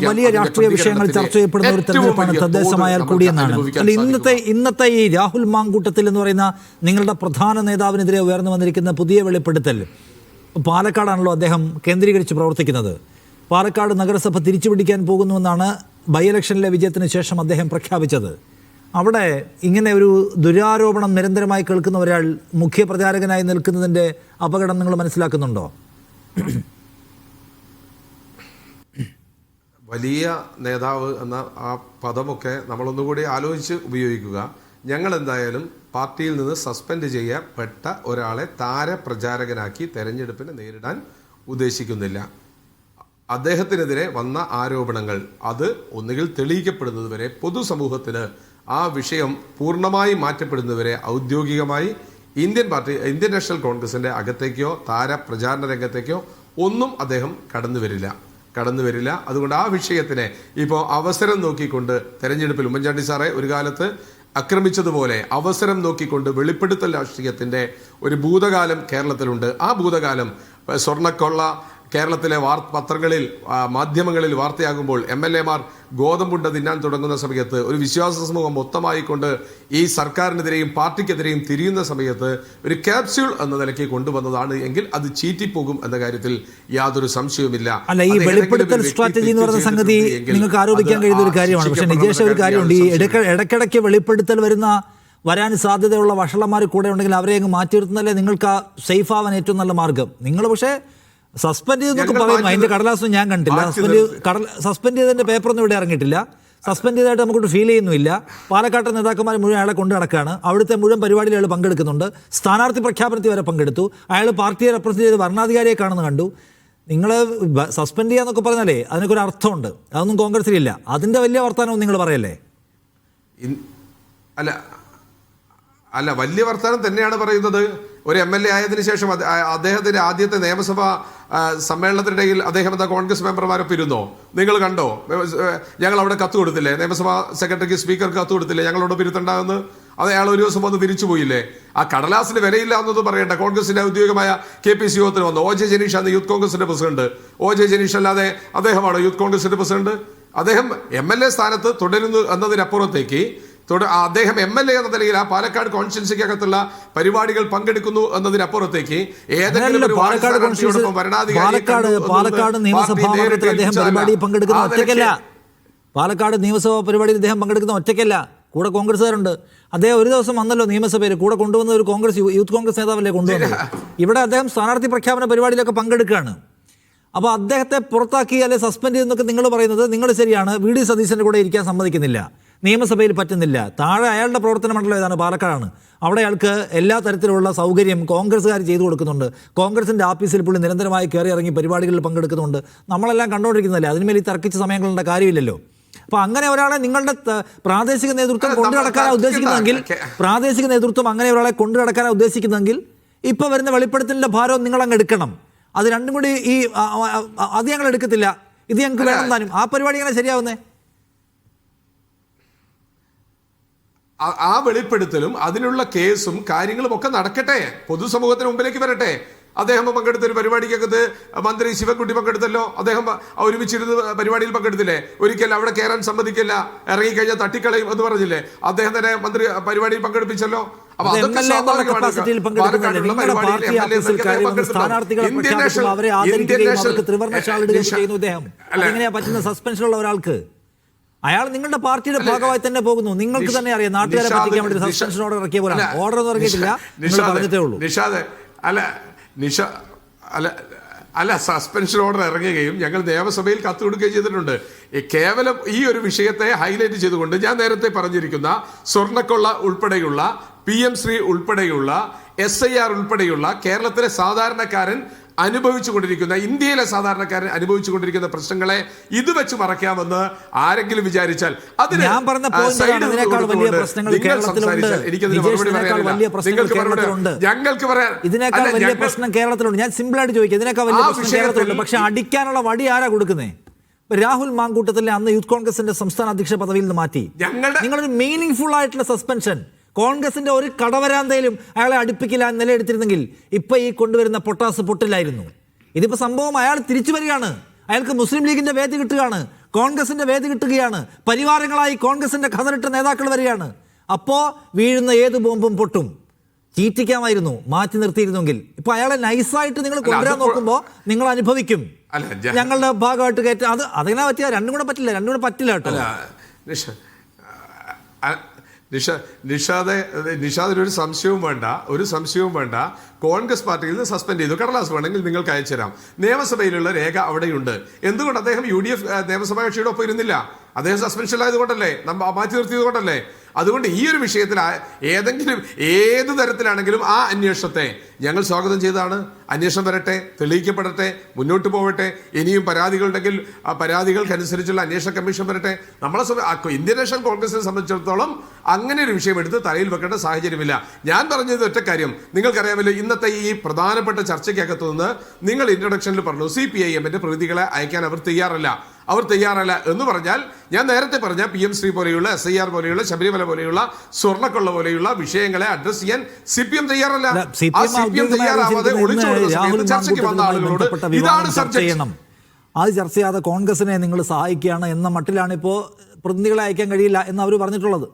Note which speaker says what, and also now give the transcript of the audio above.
Speaker 1: വലിയ രാഷ്ട്രീയ വിഷയങ്ങൾ ചർച്ച ചെയ്യപ്പെടുന്ന ഒരു തെരഞ്ഞെടുപ്പാണ് തദ്ദേശമായാൽ കൂടിയെന്നാണ്. ഇന്നത്തെ ഈ രാഹുൽ മാങ്കൂട്ടത്തിൽ എന്ന് പറയുന്ന നിങ്ങളുടെ പ്രധാന നേതാവിനെതിരെ ഉയർന്നു വന്നിരിക്കുന്ന പുതിയ വെളിപ്പെടുത്തൽ, പാലക്കാടാണല്ലോ അദ്ദേഹം കേന്ദ്രീകരിച്ച് പ്രവർത്തിക്കുന്നത്. പാലക്കാട് നഗരസഭ തിരിച്ചുപിടിക്കാൻ പോകുന്നുവെന്നാണ് ബൈ ഇലക്ഷനിലെ വിജയത്തിന് ശേഷം അദ്ദേഹം പ്രഖ്യാപിച്ചത്. അവിടെ ഇങ്ങനെ ഒരു ദുരാരോപണം നിരന്തരമായി കേൾക്കുന്ന ഒരാൾ മുഖ്യ പ്രചാരകനായി നിൽക്കുന്നതിൻ്റെ അപകടം നിങ്ങൾ മനസ്സിലാക്കുന്നുണ്ടോ?
Speaker 2: വലിയ നേതാവ് എന്ന ആ പദമൊക്കെ നമ്മളൊന്നുകൂടി ആലോചിച്ച് ഉപയോഗിക്കുക. ഞങ്ങൾ എന്തായാലും പാർട്ടിയിൽ നിന്ന് സസ്പെൻഡ് ചെയ്യപ്പെട്ട ഒരാളെ താരപ്രചാരകനാക്കി തെരഞ്ഞെടുപ്പിനെ നേരിടാൻ ഉദ്ദേശിക്കുന്നില്ല. അദ്ദേഹത്തിനെതിരെ വന്ന ആരോപണങ്ങൾ അത് ഒന്നുകിൽ തെളിയിക്കപ്പെടുന്നതുവരെ, പൊതുസമൂഹത്തിന് ആ വിഷയം പൂർണ്ണമായി മാറ്റപ്പെടുന്നതുവരെ ഔദ്യോഗികമായി ഇന്ത്യൻ നാഷണൽ കോൺഗ്രസിന്റെ അകത്തേക്കോ താരപ്രചാരണ രംഗത്തേക്കോ ഒന്നും അദ്ദേഹം കടന്നു വരില്ല. അതുകൊണ്ട് ആ വിഷയത്തിനെ ഇപ്പോൾ അവസരം നോക്കിക്കൊണ്ട് തെരഞ്ഞെടുപ്പിൽ ഉമ്മൻചാണ്ടി സാറെ ഒരു കാലത്ത് ആക്രമിച്ചതുപോലെ അവസരം നോക്കിക്കൊണ്ട് വെളിപ്പെടുത്തൽ രാഷ്ട്രീയത്തിന്റെ ഒരു ഭൂതകാലം കേരളത്തിലുണ്ട്. ആ ഭൂതകാലം സ്വർണ്ണക്കൊള്ള കേരളത്തിലെ പത്രങ്ങളിൽ മാധ്യമങ്ങളിൽ വാർത്തയാകുമ്പോൾ MLA-മാർ ഗോതമ്പുണ്ട തിന്നാൻ തുടങ്ങുന്ന സമയത്ത്, ഒരു വിശ്വാസ സമൂഹം മൊത്തമായിക്കൊണ്ട് ഈ സർക്കാരിനെതിരെയും പാർട്ടിക്കെതിരെയും തിരിയുന്ന സമയത്ത് ഒരു ക്യാപ്സ്യൂൾ എന്ന നിലയ്ക്ക് കൊണ്ടുവന്നതാണ് എങ്കിൽ അത് ചീറ്റിപ്പോകും എന്ന കാര്യത്തിൽ യാതൊരു സംശയവുമില്ല.
Speaker 1: അല്ല, ഈ വെളിപ്പെടുത്തൽ സ്ട്രാറ്റജി എന്ന് പറയുന്ന സംഗതി നിങ്ങൾക്ക് ആരോപിക്കാൻ കഴിയുന്ന ഒരു കാര്യമാണ്. പക്ഷേ നിജേഷ്, ഒരു കാര്യമുണ്ട്, ഈ ഇടയ്ക്കിടയ്ക്ക് വെളിപ്പെടുത്തൽ വരാൻ സാധ്യതയുള്ള വഷളന്മാർ കൂടെ ഉണ്ടെങ്കിൽ അവരെ അങ്ങ് മാറ്റി നിർത്തുന്നതല്ലേ നിങ്ങൾക്ക് സേഫ് ആവാൻ ഏറ്റവും നല്ല മാർഗം. നിങ്ങൾ പക്ഷേ സസ്പെൻഡ് ചെയ്തെന്നൊക്കെ പറയുന്നു, അതിന്റെ കടലാസൊന്നും ഞാൻ കണ്ടില്ല. സസ്പെൻഡ് ചെയ്തതിന്റെ പേപ്പറൊന്നും ഇവിടെ ഇറങ്ങിയിട്ടില്ല. സസ്പെൻഡ് ചെയ്തതായിട്ട് നമുക്കൊട്ട് ഫീൽ ചെയ്യുന്നില്ല. പാലക്കാട്ടെ നേതാക്കന്മാർ മുഴുവൻ അയാളെ കൊണ്ടു നടക്കുകയാണ്. അവിടുത്തെ മുഴുവൻ പരിപാടിയിൽ അയാൾ പങ്കെടുക്കുന്നുണ്ട്. സ്ഥാനാർത്ഥി പ്രഖ്യാപനത്തിൽ വരെ പങ്കെടുത്തു. അയാൾ പാർട്ടിയെ റെപ്രസെന്റ് ചെയ്ത് ഭരണാധികാരിയെ കാണുന്ന കണ്ടു. നിങ്ങൾ സസ്പെൻഡ് ചെയ്യാന്നൊക്കെ പറഞ്ഞാലേ അതിനൊക്കെ ഒരു അർത്ഥമുണ്ട്. അതൊന്നും കോൺഗ്രസിലില്ല. അതിന്റെ വലിയ വർത്തമാനവും നിങ്ങൾ പറയല്ലേ?
Speaker 2: അല്ല, വലിയ വർത്തമാനം തന്നെയാണ് പറയുന്നത്. ഒരു MLA ആയതിനു ശേഷം അദ്ദേഹത്തിന്റെ ആദ്യത്തെ നിയമസഭാ സമ്മേളനത്തിനിടയിൽ അദ്ദേഹം എന്താ കോൺഗ്രസ് മെമ്പർമാരൊപ്പം ഇരുന്നോ? നിങ്ങൾ കണ്ടോ? ഞങ്ങൾ അവിടെ കത്ത് കൊടുത്തില്ലേ? നിയമസഭാ സെക്രട്ടറിക്ക്, സ്പീക്കർക്ക് കത്ത് കൊടുത്തില്ലേ ഞങ്ങളോട് ഇരുത്തണ്ടെന്ന്? അത് അയാൾ ഒരു ദിവസം വന്ന് തിരിച്ചു പോയില്ലേ? ആ കടലാസിന് വിലയില്ല എന്നൊന്നും പറയണ്ട. കോൺഗ്രസിന്റെ ഔദ്യോഗികമായ KPC യോഗത്തിന് വന്നു. OJ ജനീഷ് ആണ് യൂത്ത് കോൺഗ്രസിന്റെ പ്രസിഡന്റ്. OJ ജനീഷ് അല്ലാതെ അദ്ദേഹമാണോ യൂത്ത് കോൺഗ്രസിന്റെ പ്രസിഡന്റ്? അദ്ദേഹം MLA സ്ഥാനത്ത് തുടരുന്നു എന്നതിനപ്പുറത്തേക്ക് അദ്ദേഹം MLA എന്ന നിലയിൽ ആ പാലക്കാട് കോൺസ്റ്റിറ്റ്യുവൻസിക്കകത്തുള്ള പരിപാടികൾ പങ്കെടുക്കുന്നു എന്നതിനപ്പുറത്തേക്ക് ഏതെങ്കിലും
Speaker 1: പാലക്കാട് നിയമസഭാ പരിപാടി പങ്കെടുക്കുന്ന ഒറ്റയ്ക്കല്ല. പാലക്കാട് നിയമസഭാ പരിപാടിയിൽ അദ്ദേഹം പങ്കെടുക്കുന്ന ഒറ്റയ്ക്കല്ല, കൂടെ കോൺഗ്രസ്സുകാരുണ്ട്. അദ്ദേഹം ഒരു ദിവസം വന്നല്ലോ നിയമസഭയിൽ, കൂടെ കൊണ്ടുവന്ന ഒരു യൂത്ത് കോൺഗ്രസ് നേതാവല്ലേ കൊണ്ടുവന്നത്. ഇവിടെ അദ്ദേഹം സ്ഥാനാർത്ഥി പ്രഖ്യാപന പരിപാടിയിലൊക്കെ പങ്കെടുക്കുകയാണ്. അപ്പോൾ അദ്ദേഹത്തെ പുറത്താക്കി അല്ലെ സസ്പെൻഡ് ചെയ്യുന്നൊക്കെ നിങ്ങൾ പറയുന്നത് നിങ്ങൾ ശരിയാണ്. VD സതീശൻ്റെ കൂടെ ഇരിക്കാൻ സമ്മതിക്കുന്നില്ല, നിയമസഭയിൽ പറ്റുന്നില്ല. താഴെ അയാളുടെ പ്രവർത്തന മണ്ഡലം ഏതാണ്? പാലക്കാടാണ്. അവിടെ അയാൾക്ക് എല്ലാ തരത്തിലുള്ള സൗകര്യം കോൺഗ്രസ്സുകാർ ചെയ്തു കൊടുക്കുന്നുണ്ട്. കോൺഗ്രസിൻ്റെ ആഫീസിൽ പുള്ളി നിരന്തരമായി കയറി ഇറങ്ങി പരിപാടികളിൽ പങ്കെടുക്കുന്നുണ്ട്. നമ്മളെല്ലാം കണ്ടുകൊണ്ടിരിക്കുന്നതല്ലേ. അതിന്മേൽ ഈ തർക്കിച്ച സമയങ്ങളുടെ കാര്യമില്ലല്ലോ. അപ്പോൾ അങ്ങനെ ഒരാളെ നിങ്ങളുടെ പ്രാദേശിക നേതൃത്വം കൊണ്ടു നടക്കാനാണ് ഉദ്ദേശിക്കുന്നതെങ്കിൽ ഇപ്പോൾ വരുന്ന വെളിപ്പെടുത്തലിൻ്റെ ഭാരവും നിങ്ങളങ്ങ് എടുക്കണം. അത് രണ്ടും കൂടി അത് ഞങ്ങൾ എടുക്കത്തില്ല, ഇത് ഞങ്ങൾക്ക് വേണം താനും. ആ പരിപാടി എങ്ങനെ ശരിയാവുന്നേ?
Speaker 2: ആ വെളിപ്പെടുത്തലും അതിനുള്ള കേസും കാര്യങ്ങളും ഒക്കെ നടക്കട്ടെ, പൊതുസമൂഹത്തിന് മുമ്പിലേക്ക് വരട്ടെ. അദ്ദേഹം പങ്കെടുത്ത ഒരു പരിപാടിക്കകത്ത് മന്ത്രി ശിവൻകുട്ടി പങ്കെടുത്തല്ലോ. അദ്ദേഹം ഒരുമിച്ചിരുന്ന് പരിപാടിയിൽ പങ്കെടുത്തില്ലേ? ഒരിക്കലും അവിടെ കയറാൻ സമ്മതിക്കില്ല, ഇറങ്ങിക്കഴിഞ്ഞാൽ തട്ടിക്കളയും എന്ന് പറഞ്ഞില്ലേ? അദ്ദേഹം തന്നെ മന്ത്രി പരിപാടിയിൽ പങ്കെടുപ്പിച്ചല്ലോ. അപ്പൊ അതൊക്കെ
Speaker 1: സസ്പെൻഷനുള്ള ഒരാൾക്ക് അയാൾ നിങ്ങളുടെ പാർട്ടിയുടെ ഭാഗമായി തന്നെ പോകുന്നു. നിങ്ങൾക്ക് തന്നെ അറിയാം, നാട്ടുകാരെ പറ്റിക്കാൻ വേണ്ടി സസ്പെൻഷൻ ഓർഡർ ഇറക്കിയ പോലെ. ഓർഡർ ഒന്നും ഇറക്കിയിട്ടില്ല, പറഞ്ഞിട്ടേ ഉള്ളൂ.
Speaker 2: അല്ല, സസ്പെൻഷൻ ഓർഡർ ഇറങ്ങുകയും ഞങ്ങൾ നിയമസഭയിൽ കത്ത് കൊടുക്കുകയും ചെയ്തിട്ടുണ്ട്. കേവലം ഈ ഒരു വിഷയത്തെ ഹൈലൈറ്റ് ചെയ്തുകൊണ്ട് ഞാൻ നേരത്തെ പറഞ്ഞിരിക്കുന്ന സ്വർണ്ണക്കൊള്ള ഉൾപ്പെടെയുള്ള PM ശ്രീ ഉൾപ്പെടെയുള്ള SIR ഉൾപ്പെടെയുള്ള കേരളത്തിലെ സാധാരണക്കാരൻ അനുഭവിച്ചുകൊണ്ടിരിക്കുന്ന, ഇന്ത്യയിലെ സാധാരണക്കാരൻ അനുഭവിച്ചുകൊണ്ടിരിക്കുന്ന പ്രശ്നങ്ങളെ ഇത് വെച്ച് മറയ്ക്കാമെന്ന് ആരെങ്കിലും വിചാരിച്ചാൽ അതിന്
Speaker 1: ഞാൻ സിമ്പിളായിട്ട് ചോദിക്കാം, ഇതിനേക്കാൾ വലിയ പ്രശ്നം കേരളത്തിലുണ്ട്. പക്ഷെ അടിക്കാനുള്ള വടി ആരാ കൊടുക്കുന്നേ? രാഹുൽ മാങ്കൂട്ടത്തിലെ അന്ന് യൂത്ത് കോൺഗ്രസിന്റെ സംസ്ഥാന അധ്യക്ഷ പദവിയിൽ നിന്ന് മാറ്റി. നിങ്ങളൊരു മീനിങ് ഫുൾ ആയിട്ടുള്ള സസ്പെൻഷൻ കോൺഗ്രസിന്റെ ഒരു കടവരാന്തയിലും അയാളെ അടുപ്പിക്കില്ല എന്ന് നിലയെടുത്തിരുന്നെങ്കിൽ ഇപ്പൊ ഈ കൊണ്ടുവരുന്ന പൊട്ടാസ് പൊട്ടില്ലായിരുന്നു. ഇതിപ്പോ സംഭവം അയാൾ തിരിച്ചു വരികയാണ്. അയാൾക്ക് മുസ്ലിം ലീഗിന്റെ വേദി കിട്ടുകയാണ്. കോൺഗ്രസിന്റെ വേദി കിട്ടുകയാണ്, പരിവാരങ്ങളായി കോൺഗ്രസിന്റെ ഖദറിട്ട നേതാക്കൾ വരികയാണ്. അപ്പോൾ വീഴുന്ന ഏത് ബോംബും പൊട്ടും. ചീറ്റിക്കാമായിരുന്നു മാറ്റി നിർത്തിയിരുന്നെങ്കിൽ. ഇപ്പൊ അയാളെ നൈസായിട്ട് നിങ്ങൾ കൊണ്ടുവരാൻ നോക്കുമ്പോൾ നിങ്ങൾ അനുഭവിക്കും. ഞങ്ങളുടെ ഭാഗമായിട്ട് കയറ്റ അത് അതെങ്ങനെ പറ്റിയ രണ്ടും കൂടെ പറ്റില്ല കേട്ടോ.
Speaker 2: നിഷാദിന് ഒരു സംശയവും വേണ്ട. കോൺഗ്രസ് പാർട്ടിയിൽ നിന്ന് സസ്പെൻഡ് ചെയ്തു. കടലാസ് വേണമെങ്കിൽ നിങ്ങൾക്ക് അയച്ചുതരാം. നിയമസഭയിലുള്ള രേഖ അവിടെയുണ്ട്. എന്തുകൊണ്ട് അദ്ദേഹം UDF നിയമസഭാ കക്ഷിയുടെ ഒപ്പം ഇരുന്നില്ല? അദ്ദേഹം സസ്പെൻഷനിലായതുകൊണ്ടല്ലേ, മാറ്റി നിർത്തിയത് കൊണ്ടല്ലേ? അതുകൊണ്ട് ഈ ഒരു വിഷയത്തിൽ ഏത് തരത്തിലാണെങ്കിലും ആ അന്വേഷണത്തെ ഞങ്ങൾ സ്വാഗതം ചെയ്തതാണ്. അന്വേഷണം വരട്ടെ, തെളിയിക്കപ്പെടട്ടെ, മുന്നോട്ട് പോകട്ടെ. ഇനിയും പരാതികളുണ്ടെങ്കിൽ ആ പരാതികൾക്കനുസരിച്ചുള്ള അന്വേഷണ കമ്മീഷൻ വരട്ടെ. നമ്മളെ ഇന്ത്യൻ നാഷണൽ കോൺഗ്രസിനെ സംബന്ധിച്ചിടത്തോളം അങ്ങനെ ഒരു വിഷയം എടുത്ത് തലയിൽ വെക്കേണ്ട സാഹചര്യമില്ല. ഞാൻ പറഞ്ഞത് ഒറ്റ കാര്യം നിങ്ങൾക്കറിയാമല്ലോ. ഇന്നത്തെ ഈ പ്രധാനപ്പെട്ട ചർച്ചയ്ക്കകത്തു നിന്ന് നിങ്ങൾ ഇൻട്രൊഡക്ഷനിൽ പറഞ്ഞു CPIM-ന്റെ പ്രതികളെ അയക്കാൻ അവർ തയ്യാറല്ല എന്ന് പറഞ്ഞാൽ, ഞാൻ നേരത്തെ പറഞ്ഞ PM ശ്രീ പോലെയുള്ള SIR പോലെയുള്ള ശബരിമല പോലെയുള്ള സ്വർണ്ണക്കൊള്ള പോലെയുള്ള വിഷയങ്ങളെ അഡ്രസ് ചെയ്യാൻ CPM തയ്യാറല്ല. തയ്യാറാവാതെ ചർച്ചയ്ക്ക് വന്ന ആളുകളോട് ഇതാണ് സബ്ജക്ട്.
Speaker 1: അത് ചർച്ച ചെയ്യാതെ കോൺഗ്രസിനെ നിങ്ങൾ സഹായിക്കുകയാണ് എന്ന മട്ടിലാണ് ഇപ്പോൾ പ്രതിനിധികളെ അയക്കാൻ കഴിയില്ല എന്ന് അവർ പറഞ്ഞിട്ടുള്ളത്.